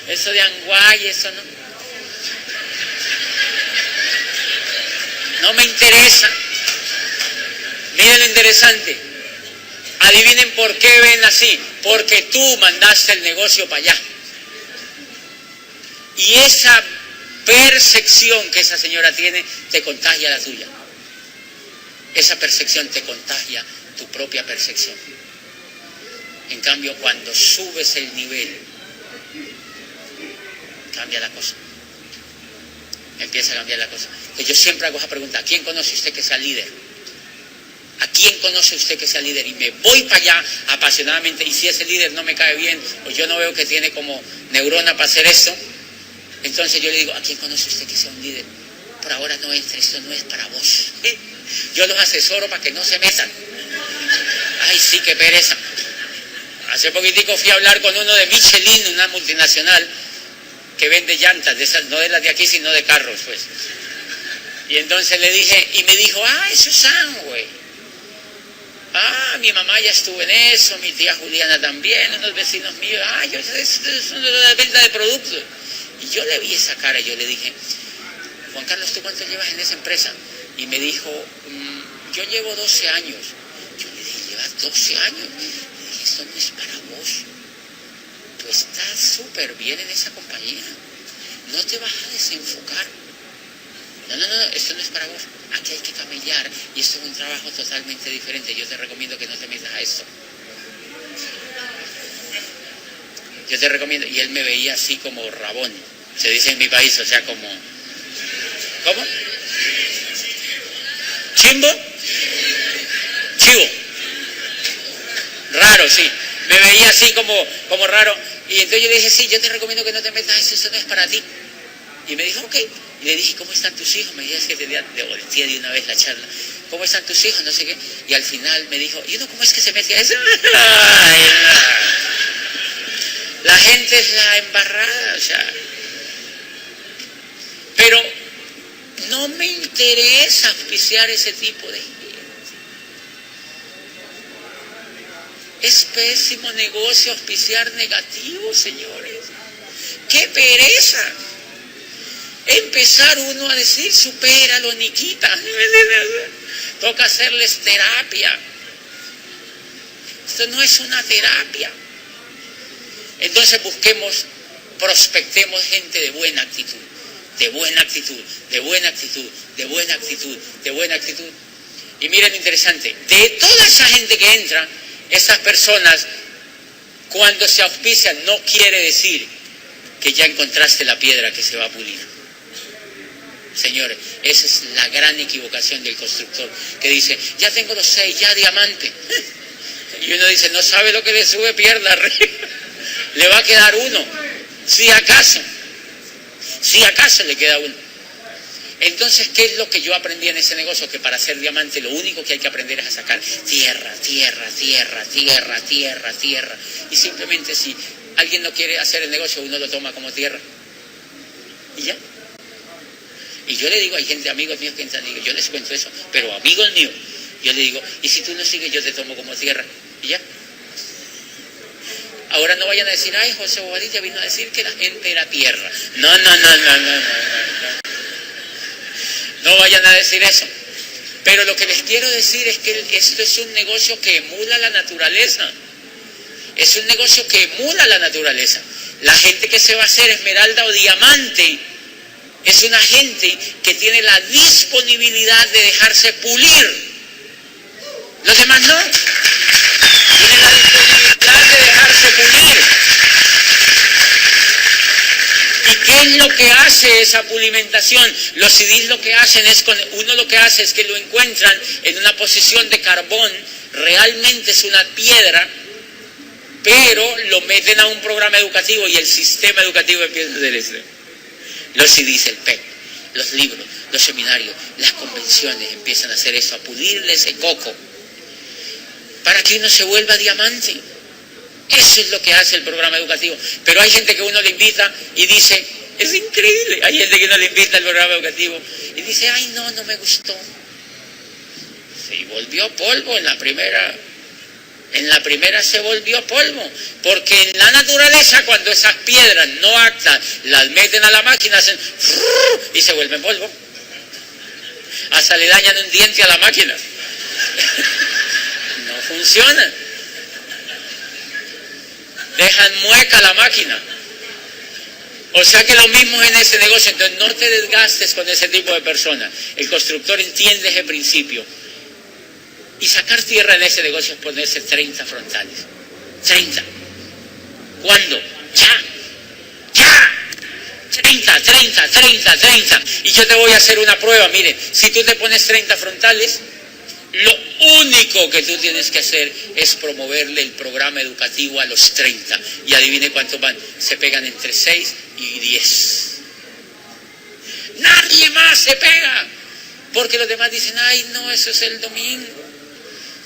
eso de Anguay, eso no. No me interesa. Miren lo interesante. Adivinen por qué ven así. Porque tú mandaste el negocio para allá. Y esa percepción que esa señora tiene te contagia la tuya. Esa percepción te contagia tu propia percepción. En cambio, cuando subes el nivel, cambia la cosa. Empieza a cambiar la cosa. Yo siempre hago esa pregunta: ¿a quién conoce usted que sea líder? ¿A quién conoce usted que sea líder? Y me voy para allá apasionadamente, y si ese líder no me cae bien, o yo no veo que tiene como neurona para hacer esto, entonces yo le digo, ¿a quién conoce usted que sea un líder? Por ahora no entre, esto no es para vos. Yo los asesoro para que no se metan. Ay, sí, qué pereza. Hace poquitico fui a hablar con uno de Michelin, una multinacional, que vende llantas, de esas, no de las de aquí, sino de carros, pues. Y entonces le dije, y me dijo, eso es Amway. Mi mamá ya estuvo en eso, mi tía Juliana también, unos vecinos míos, es una venta de productos. Y yo le vi esa cara y yo le dije, Juan Carlos, ¿tú cuánto llevas en esa empresa? Y me dijo, yo llevo 12 años. Yo le dije, ¿llevas 12 años? Le dije, esto no es para vos. Tú estás súper bien en esa compañía. No te vas a desenfocar. No, esto no es para vos. Aquí hay que camellar y esto es un trabajo totalmente diferente. Yo te recomiendo que no te metas a esto. Yo te recomiendo. Y él me veía así como rabón. Se dice en mi país, o sea, como... ¿Cómo? ¿Chimbo? Chivo. Raro, sí. Me veía así como raro. Y entonces yo le dije, sí, yo te recomiendo que no te metas a esto, eso no es para ti. Y me dijo, ok. Y le dije, ¿cómo están tus hijos? Me dijo, es que te volteé de una vez la charla. ¿Cómo están tus hijos? No sé qué. Y al final me dijo, ¿y uno cómo es que se mete a eso? Ay, no. La gente es la embarrada, o sea. Pero no me interesa auspiciar ese tipo de gente. Es pésimo negocio auspiciar negativos, señores. ¡Qué pereza! Empezar uno a decir, supéralo, Niquita. Toca hacerles terapia. Esto no es una terapia. Entonces prospectemos gente de buena actitud, de buena actitud, de buena actitud, de buena actitud, de buena actitud. Y miren lo interesante, de toda esa gente que entra, esas personas, cuando se auspician, no quiere decir que ya encontraste la piedra que se va a pulir. Señores, esa es la gran equivocación del constructor, que dice, ya tengo los 6, ya diamante. Y uno dice, no sabe lo que le sube pierda arriba. Le va a quedar uno, si acaso le queda uno. Entonces, ¿qué es lo que yo aprendí en ese negocio? Que para ser diamante lo único que hay que aprender es a sacar tierra. Y simplemente si alguien no quiere hacer el negocio, uno lo toma como tierra. Y ya. Y yo le digo, hay gente, amigos míos que entran, y digo, yo les cuento eso, pero amigos míos, yo le digo, y si tú no sigues, yo te tomo como tierra. Y ya. Ahora no vayan a decir, ay, José Bobadilla vino a decir que la gente era tierra. No no vayan a decir eso. Pero lo que les quiero decir es que esto es un negocio que emula la naturaleza. Es un negocio que emula la naturaleza. La gente que se va a hacer esmeralda o diamante es una gente que tiene la disponibilidad de dejarse pulir. Los demás no. Tienen la disponibilidad de dejarse pulir. ¿Y qué es lo que hace esa pulimentación? Los CDs lo que hacen es, uno lo que hace es que lo encuentran en una posición de carbón, realmente es una piedra, pero lo meten a un programa educativo y el sistema educativo empieza a hacer esto. Los CDs, el PEC, los libros, los seminarios, las convenciones empiezan a hacer eso, a pulirle ese coco, para que uno se vuelva diamante. Eso es lo que hace el programa educativo. Pero hay gente que uno le invita y dice, es increíble. Hay gente que uno le invita al programa educativo y dice, ay no, no me gustó. Se volvió polvo en la primera se volvió polvo. Porque en la naturaleza, cuando esas piedras no aptas las meten a la máquina, hacen y se vuelven polvo. Hasta le dañan un diente a la máquina. No funciona. Dejan mueca la máquina. O sea que lo mismo en ese negocio. Entonces no te desgastes con ese tipo de personas. El constructor entiende ese principio. Y sacar tierra en ese negocio es ponerse 30 frontales. 30. ¿Cuándo? Ya. Ya. 30. Y yo te voy a hacer una prueba. Miren, si tú te pones 30 frontales, lo único que tú tienes que hacer es promoverle el programa educativo a los 30. Y adivine cuántos van. Se pegan entre 6 y 10. Nadie más se pega. Porque los demás dicen, ay no, eso es el domingo.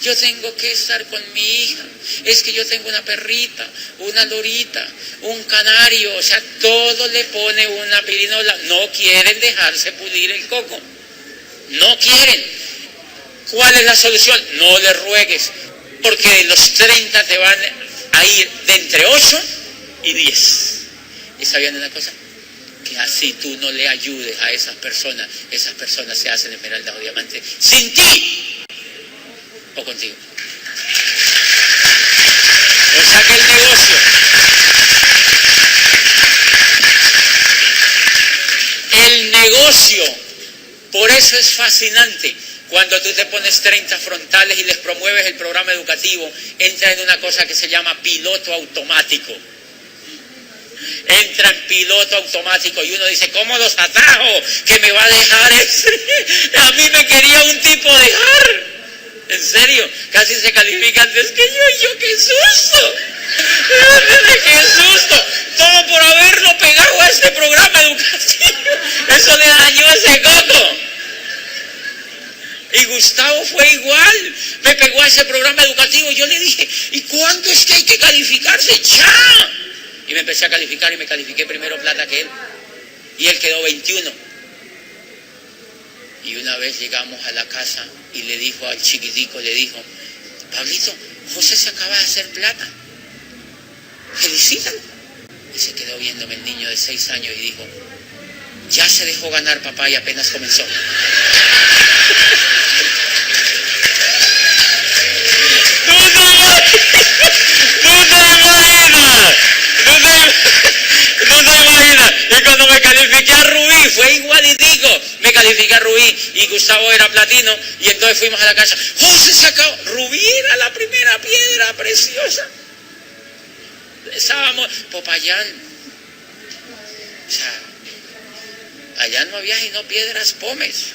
Yo tengo que estar con mi hija. Es que yo tengo una perrita, una lorita, un canario. O sea, todo le pone una pirinola. No quieren dejarse pulir el coco. No quieren. ¿Cuál es la solución? No le ruegues, porque de los 30 te van a ir de entre 8 y 10. ¿Y sabían una cosa? Que así tú no le ayudes a esas personas se hacen esmeraldas o diamantes sin ti o contigo. O sea que el negocio, por eso es fascinante. Cuando tú te pones 30 frontales y les promueves el programa educativo, entra en una cosa que se llama piloto automático. Entra en piloto automático y uno dice, ¿cómo los atajo? ¿Que me va a dejar ese? A mí me quería un tipo dejar. En serio, casi se califica antes que yo. Y yo, ¡qué susto! ¡Qué susto! Todo por haberlo pegado a este programa educativo. Eso le dañó ese coco. Y Gustavo fue igual, me pegó a ese programa educativo. Yo le dije, ¿y cuándo es que hay que calificarse? ¡Ya! Y me empecé a calificar y me califiqué primero plata que él. Y él quedó 21. Y una vez llegamos a la casa y le dijo al chiquitico, le dijo, Pablito, José se acaba de hacer plata. Felicítalo. Y se quedó viéndome el niño de 6 años y dijo, ya se dejó ganar papá y apenas comenzó. No te imaginas. Y cuando me califiqué a Rubí, fue igualitico. Me califiqué a Rubí y Gustavo era platino. Y entonces fuimos a la casa. José sacó. Rubí era la primera piedra preciosa. Estábamos Popayán. O sea, allá no había sino piedras pomes.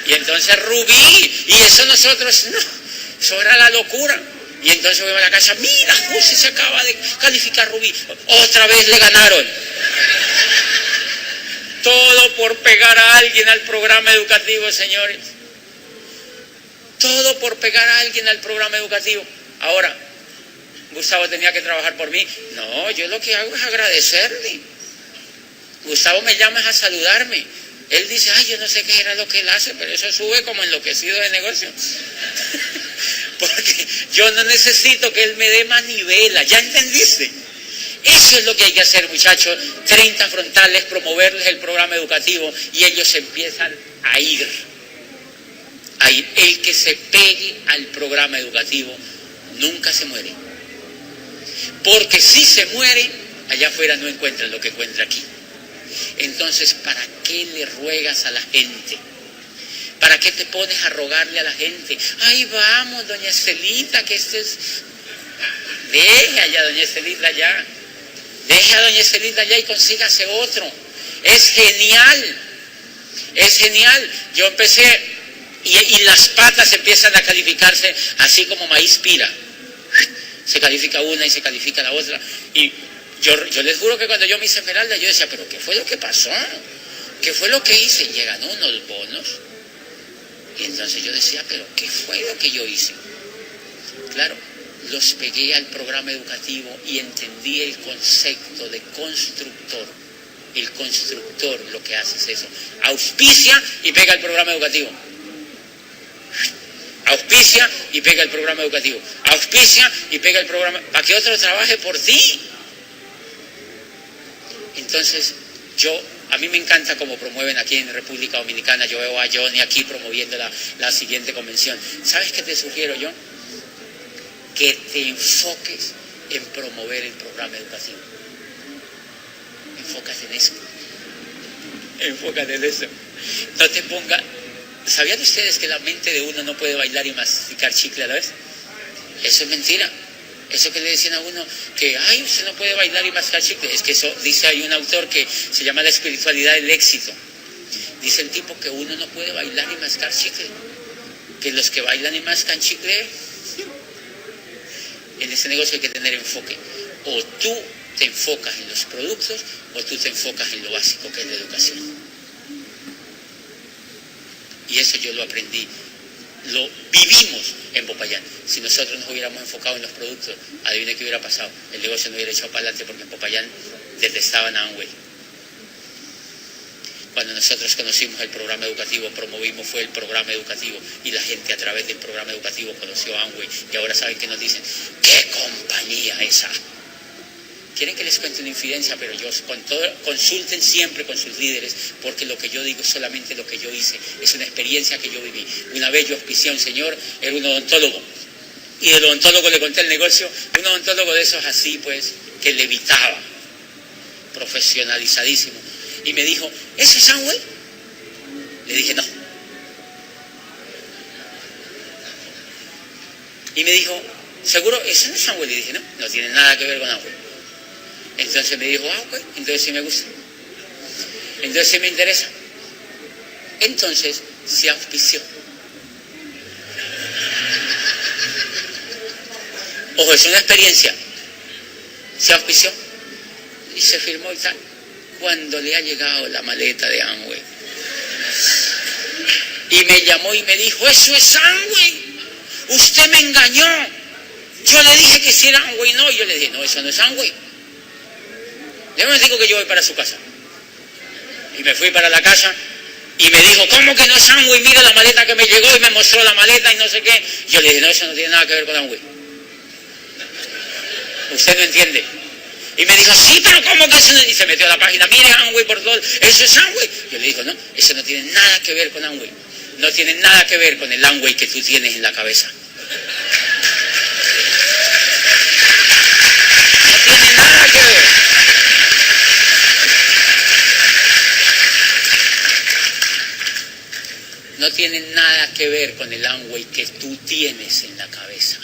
Y entonces Rubí, y eso nosotros, no, eso era la locura. Y entonces fuimos a la casa, mira, José se acaba de calificar Rubí. Otra vez le ganaron. Todo por pegar a alguien al programa educativo, señores. Todo por pegar a alguien al programa educativo. Ahora, Gustavo tenía que trabajar por mí. No, yo lo que hago es agradecerle. Gustavo me llama a saludarme. Él dice, ay, yo no sé qué era lo que él hace, pero eso sube como enloquecido de negocio. Porque yo no necesito que él me dé manivela, ¿ya entendiste? Eso es lo que hay que hacer, muchachos. 30 frontales, promoverles el programa educativo y ellos empiezan a ir. El que se pegue al programa educativo nunca se muere. Porque si se muere, allá afuera no encuentra lo que encuentra aquí. Entonces, ¿para qué le ruegas a la gente? ¿Para qué te pones a rogarle a la gente? Ay, vamos, doña Estelita, que esto es... Deje allá, doña Estelita, ya. Deje a doña Estelita allá y consígase otro. Es genial. Es genial. Yo empecé, y las patas empiezan a calificarse así como maíz pira. Se califica una y se califica la otra. Y yo les juro que cuando yo me hice Esmeralda, yo decía, ¿pero qué fue lo que pasó? ¿Qué fue lo que hice? Llegan unos bonos. Y entonces yo decía, ¿pero qué fue lo que yo hice? Claro, los pegué al programa educativo y entendí el concepto de constructor. El constructor lo que hace es eso. Auspicia y pega el programa educativo. Auspicia y pega el programa educativo. Auspicia y pega el programa... ¿Para que otro trabaje por ti? Entonces, a mí me encanta cómo promueven aquí en República Dominicana. Yo veo a Johnny aquí promoviendo la siguiente convención. ¿Sabes qué te sugiero yo? Que te enfoques en promover el programa educativo. Enfócate en eso. Enfócate en eso. No te pongas... ¿Sabían ustedes que la mente de uno no puede bailar y masticar chicle a la vez? Eso es mentira. Eso que le decían a uno, que ay, usted no puede bailar y masticar chicle. Es que eso, dice, hay un autor que se llama La espiritualidad del éxito. Dice el tipo que uno no puede bailar y mascar chicle. Que los que bailan y mascan chicle, en ese negocio hay que tener enfoque. O tú te enfocas en los productos, o tú te enfocas en lo básico, que es la educación. Y eso yo lo aprendí, lo vivimos en Popayán. Si nosotros nos hubiéramos enfocado en los productos, adivine qué hubiera pasado. El negocio no hubiera echado para adelante porque en Popayán detestaban a Amway. Cuando nosotros conocimos el programa educativo, promovimos fue el programa educativo y la gente a través del programa educativo conoció a Amway y ahora saben que nos dicen, ¡qué compañía esa! Quieren que les cuente una infidencia, pero consulten siempre con sus líderes, porque lo que yo digo es solamente lo que yo hice, es una experiencia que yo viví. Una vez yo auspicié a un señor, era un odontólogo, y el odontólogo le conté el negocio, un odontólogo de esos así, pues, que levitaba, profesionalizadísimo, y me dijo, ¿eso es Amway? Le dije, no. Y me dijo, ¿seguro eso no es Amway? Le dije, no, no tiene nada que ver con Amway. Entonces me dijo, ok, entonces sí me gusta. Entonces sí me interesa. Entonces se auspició. Ojo, es una experiencia. Se auspició y se firmó y tal. Cuando le ha llegado la maleta de Amway y me llamó y me dijo, eso es Amway, usted me engañó, yo le dije que si era Amway, no, yo le dije, no, eso no es Amway. Déjame decir que yo voy para su casa. Y me fui para la casa y me dijo, ¿cómo que no es Amway? Mira la maleta que me llegó y me mostró la maleta y no sé qué. Yo le dije, no, eso no tiene nada que ver con Amway. Usted no entiende. Y me dijo, sí, pero ¿cómo que eso no? Y se metió a la página, mire Amway por todo, eso es Amway. Yo le digo, no, eso no tiene nada que ver con Amway. No tiene nada que ver con el Amway que tú tienes en la cabeza. No tiene nada que ver. No tiene nada que ver con el Amway que tú tienes en la cabeza.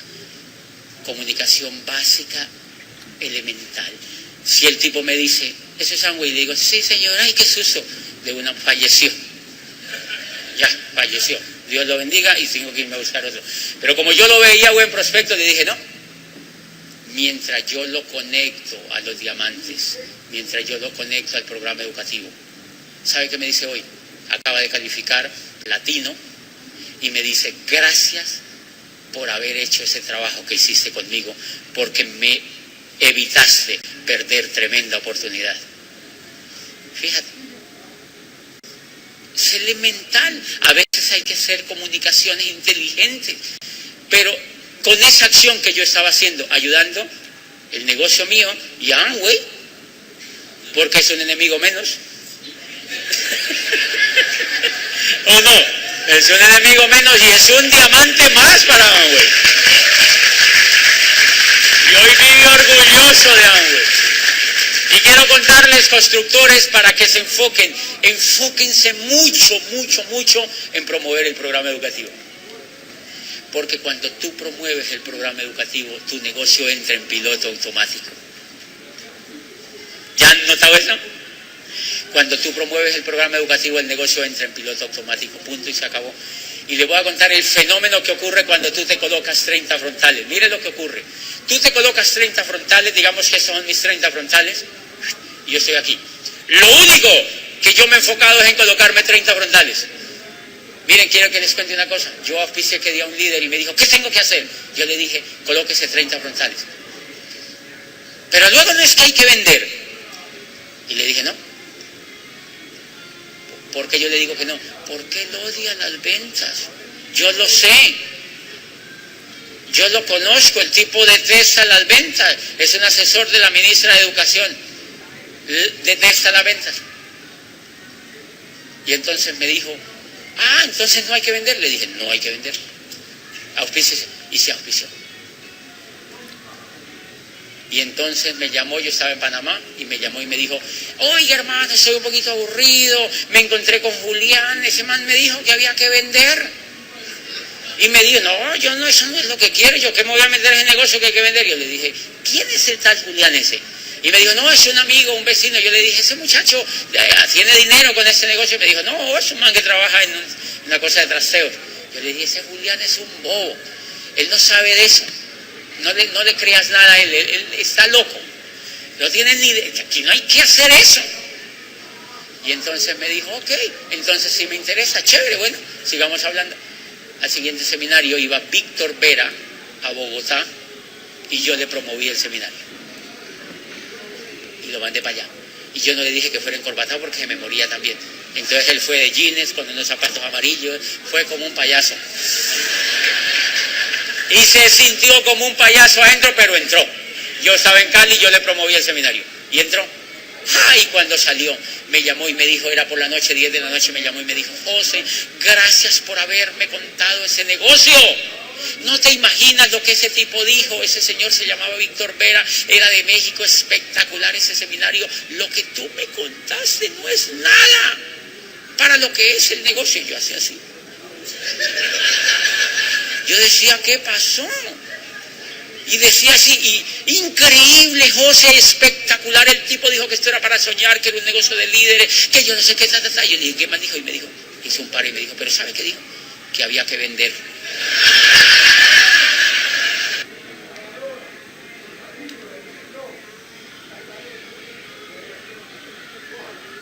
Comunicación básica, elemental. Si el tipo me dice, ¿eso es Amway? Le digo, sí señor, ay qué susto. De una falleció. Ya, falleció. Dios lo bendiga y tengo que irme a buscar otro. Pero como yo lo veía buen prospecto, le dije, no. Mientras yo lo conecto a los diamantes, mientras yo lo conecto al programa educativo. ¿Sabe qué me dice hoy? Acaba de calificar platino y me dice, gracias por haber hecho ese trabajo que hiciste conmigo, porque me evitaste perder tremenda oportunidad. Fíjate, es elemental. A veces hay que hacer comunicaciones inteligentes, pero con esa acción que yo estaba haciendo, ayudando, el negocio mío y Amway, porque es un enemigo menos. ¿O no? Es un enemigo menos y es un diamante más para Amway. Y hoy vive orgulloso de Amway. Y quiero contarles, constructores, para que se enfóquense mucho en promover el programa educativo. Porque cuando tú promueves el programa educativo, tu negocio entra en piloto automático. ¿Ya han notado eso? Cuando tú promueves el programa educativo, el negocio entra en piloto automático, punto y se acabó. Y les voy a contar el fenómeno que ocurre cuando tú te colocas 30 frontales. Mire lo que ocurre. Tú te colocas 30 frontales, digamos que estos son mis 30 frontales, y yo estoy aquí. Lo único que yo me he enfocado es en colocarme 30 frontales. Miren, quiero que les cuente una cosa. Yo auspicié que día a un líder y me dijo, ¿qué tengo que hacer? Yo le dije, colóquese 30 frontales. Pero luego no es que hay que vender. Y le dije, no. ¿Por qué yo le digo que no? Porque él odia las ventas. Yo lo sé. Yo lo conozco, el tipo detesta las ventas. Es un asesor de la ministra de Educación. Detesta las ventas. Y entonces me dijo, entonces no hay que vender. Le dije, no hay que vender. Auspíciese. Y se auspició. Y entonces me llamó, yo estaba en Panamá, y me llamó y me dijo, oiga hermano, estoy un poquito aburrido, me encontré con Julián, ese man me dijo que había que vender. Y me dijo, no, yo no, eso no es lo que quiero, yo que me voy a meter en ese negocio que hay que vender. Yo le dije, ¿quién es el tal Julián ese? Y me dijo, no, es un amigo, un vecino. Yo le dije, ese muchacho tiene dinero con ese negocio. Y me dijo, no, es un man que trabaja en una cosa de trasteos. Yo le dije, ese Julián es un bobo, él no sabe de eso. No le creas nada a él está loco. No tiene ni idea. Aquí no hay que hacer eso. Y entonces me dijo, ok, entonces si me interesa, chévere, bueno, sigamos hablando. Al siguiente seminario iba Víctor Vera a Bogotá y yo le promoví el seminario. Y lo mandé para allá. Y yo no le dije que fuera encorbatado porque se me moría también. Entonces él fue de jeans con unos zapatos amarillos, fue como un payaso. Y se sintió como un payaso adentro, pero entró. Yo estaba en Cali, yo le promoví el seminario. Y entró. Y cuando salió, me llamó y me dijo, era por la noche, 10 de la noche, me llamó y me dijo, José, gracias por haberme contado ese negocio. No te imaginas lo que ese tipo dijo. Ese señor se llamaba Víctor Vera, era de México, espectacular ese seminario. Lo que tú me contaste no es nada para lo que es el negocio. Y yo hacía así. Yo decía, ¿qué pasó? Y decía así, increíble, José, espectacular. El tipo dijo que esto era para soñar, que era un negocio de líderes, que yo no sé qué, Yo le dije, ¿qué más dijo? Y me dijo, hizo un par y me dijo, ¿pero sabe qué dijo? Que había que vender.